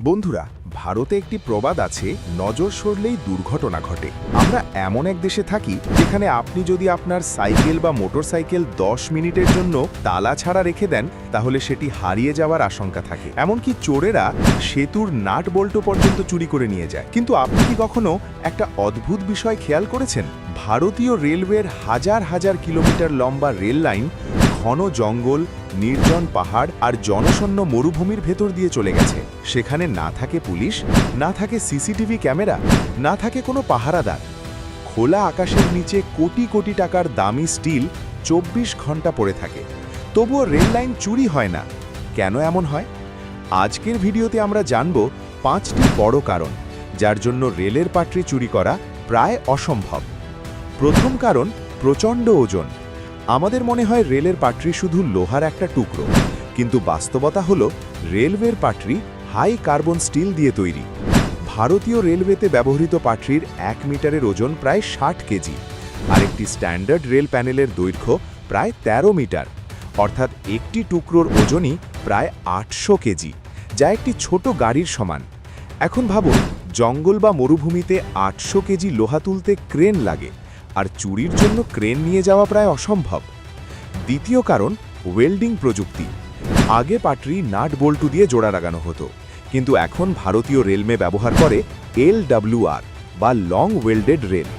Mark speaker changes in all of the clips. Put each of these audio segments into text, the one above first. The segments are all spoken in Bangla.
Speaker 1: বন্ধুরা, ভারতে একটি প্রবাদ আছে, নজর সরলেই দুর্ঘটনা ঘটে। আমরা এমন এক দেশে থাকি যেখানে আপনি যদি আপনার সাইকেল বা মোটরসাইকেল 10 মিনিটের জন্য তালা ছাড়া রেখে দেন, তাহলে সেটি হারিয়ে যাওয়ার আশঙ্কা থাকে। এমনকি চোরেরা সেতুর নাট বল্টু পর্যন্ত চুরি করে নিয়ে যায়। কিন্তু আপনি কি কখনো একটা অদ্ভুত বিষয় খেয়াল করেছেন? ভারতীয় রেলওয়ের হাজার হাজার কিলোমিটার লম্বা রেল লাইন ঘন জঙ্গল, নির্জন পাহাড় আর জনশূন্য মরুভূমির ভেতর দিয়ে চলে গেছে। সেখানে না থাকে পুলিশ, না থাকে সিসিটিভি ক্যামেরা, না থাকে কোনো পাহারাদার। খোলা আকাশের নিচে কোটি কোটি টাকার দামি স্টিল 24 ঘন্টা পড়ে থাকে। তবুও রেল লাইন চুরি হয় না। কেন এমন হয়? আজকের ভিডিওতে আমরা জানব 5টি বড় কারণ যার জন্য রেলের পাটরি চুরি করা প্রায় অসম্ভব। প্রথম কারণ, প্রচণ্ড ওজন। আমাদের মনে হয় রেলের পাটরি শুধু লোহার একটা টুকরো, কিন্তু বাস্তবতা হলো রেলওয়ের পাটরি হাই কার্বন স্টিল দিয়ে তৈরি। ভারতীয় রেলওয়েতে ব্যবহৃত পাটরির 1 মিটারের ওজন প্রায় 60 কেজি, আর একটি স্ট্যান্ডার্ড রেল প্যানেলের দৈর্ঘ্য প্রায় 13 মিটার, অর্থাৎ একটি টুকরোর ওজনই প্রায় 800 কেজি, যা একটি ছোট গাড়ির সমান। এখন ভাবুন, জঙ্গল বা মরুভূমিতে 800 কেজি লোহা তুলতে ক্রেন লাগে, আর চুরির জন্য ক্রেন নিয়ে যাওয়া প্রায় অসম্ভব। দ্বিতীয় কারণ, ওয়েল্ডিং প্রযুক্তি। আগে পাটরি নাট বল্টু দিয়ে জোড়া লাগানো হতো, কিন্তু এখন ভারতীয় রেলওয়ে ব্যবহার করে LWR বা লং ওয়েল্ডেড রেল।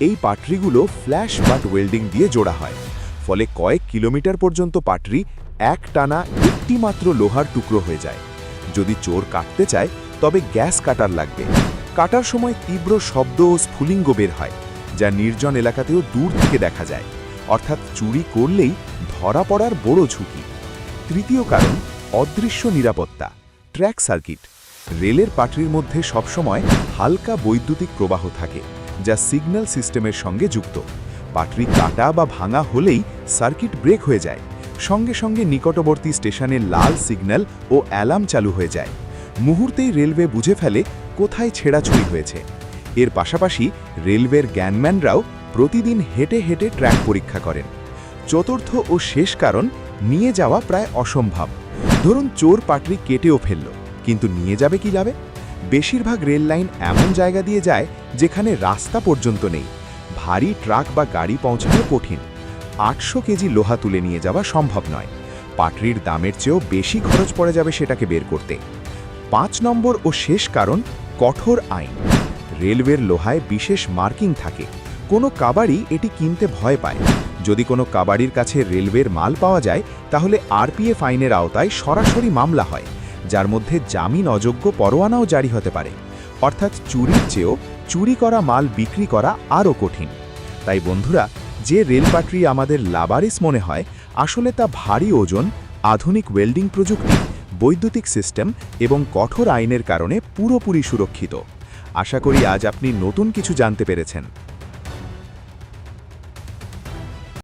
Speaker 1: এই পাটরিগুলো ফ্ল্যাশ বাট ওয়েল্ডিং দিয়ে জোড়া হয়, ফলে কয়েক কিলোমিটার পর্যন্ত পাটরি এক টানা একটি মাত্র লোহার টুকরো হয়ে যায়। যদি চোর কাটতে চায়, তবে গ্যাস কাটার লাগবে। কাটার সময় তীব্র শব্দ ও স্ফুলিঙ্গ বের হয়, যা নির্জন এলাকাতেও দূর থেকে দেখা যায়, অর্থাৎ চুরি করলেই ধরা পড়ার বড় ঝুঁকি। তৃতীয় কারণ, অদৃশ্য নিরাপত্তা, ট্র্যাক সার্কিট। রেলের পাটরির মধ্যে সবসময় হালকা বৈদ্যুতিক প্রবাহ থাকে, যা সিগন্যাল সিস্টেমের সঙ্গে যুক্ত। পাটরি কাটা বা ভাঙা হলেই সার্কিট ব্রেক হয়ে যায়, সঙ্গে সঙ্গে নিকটবর্তী স্টেশনে লাল সিগন্যাল ও অ্যালার্ম চালু হয়ে যায়। মুহূর্তেই রেলওয়ে বুঝে ফেলে কোথায় ছেঁড়াছুড়ি হয়েছে। এর পাশাপাশি রেলওয়ের জ্ঞানম্যানরাও প্রতিদিন হেঁটে হেঁটে ট্র্যাক পরীক্ষা করেন। চতুর্থ ও শেষ কারণ, নিয়ে যাওয়া প্রায় অসম্ভব। ধরুন চোর পাটরি কেটেও ফেলল, কিন্তু নিয়ে যাবে কি যাবে? বেশিরভাগ রেল লাইন এমন জায়গা দিয়ে যায় যেখানে রাস্তা পর্যন্ত নেই। ভারী ট্রাক বা গাড়ি পৌঁছানো কঠিন। 800 কেজি লোহা তুলে নিয়ে যাওয়া সম্ভব নয়। পাটরির দামের চেয়েও বেশি খরচ পড়ে যাবে সেটাকে বের করতে। 5 নম্বর ও শেষ কারণ, কঠোর আইন। রেলওয়ের লোহায় বিশেষ মার্কিং থাকে। কোনো কাবাড়ি এটি কিনতে ভয় পায়। যদি কোনো কাবাড়ির কাছে রেলওয়ের মাল পাওয়া যায়, তাহলে RPF আইনের আওতায় সরাসরি মামলা হয়, যার মধ্যে জামিন অযোগ্য পরোয়ানাও জারি হতে পারে। অর্থাৎ চুরির চেয়েও চুরি করা মাল বিক্রি করা আরও কঠিন। তাই বন্ধুরা, যে রেল পাটরি আমাদের লাবারিস মনে হয়, আসলে তা ভারী ওজন, আধুনিক ওয়েল্ডিং প্রযুক্তি, বৈদ্যুতিক সিস্টেম এবং কঠোর আইনের কারণে পুরোপুরি সুরক্ষিত। আশা করি আজ আপনি নতুন কিছু জানতে পেরেছেন।